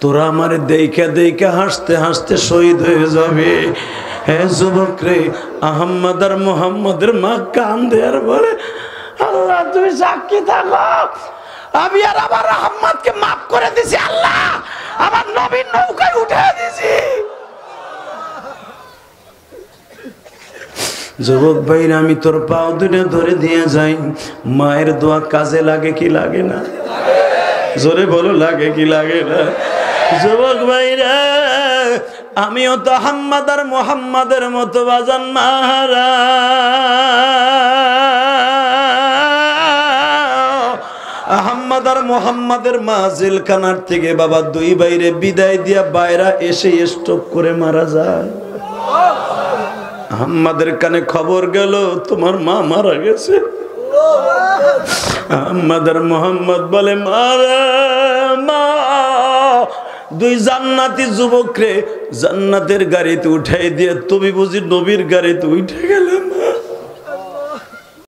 তোরা আমার দেইখা দেইখা হাসতে হাসতে শহীদ হয়ে যাবে। হে যুবক রে, আহম্মদ আর মোহাম্মদের মা কান্দে আর বলে, আল্লাহ তুমি সাক্ষী থাকো, আমি আর আমার আহম্মদকে মাফ করে দিছি, আল্লাহ আমার নবীর নৌকায় উঠে দিছি। যুবক ভাইরা, আমি তোর পাও দুটো ধরে দিয়ে যাই, মায়ের দোয়া কাজে লাগে কি লাগে না? জোরে বলো, লাগে কি লাগে না? যুবক ভাইরা, আমিও তো আহম্মদ আর মোহাম্মদের মতো বাজান মারা, আহম্মদ আর মোহাম্মদের মা জেলখানার থেকে বাবা দুই ভাইরে বিদায় দিয়া বাইরা এসে স্ট্রোক করে মারা যায়। আহম্মদের কানে খবর গেল তোমার মা মারা গেছে। আহম্মদ আর মোহাম্মদ বলে, মারা মা, দুই জান্নাতি যুবক রে জান্নাতের গাড়িতে উঠাই দিয়ে তুমি বুঝি নবীর গাড়িতে উঠে গেল।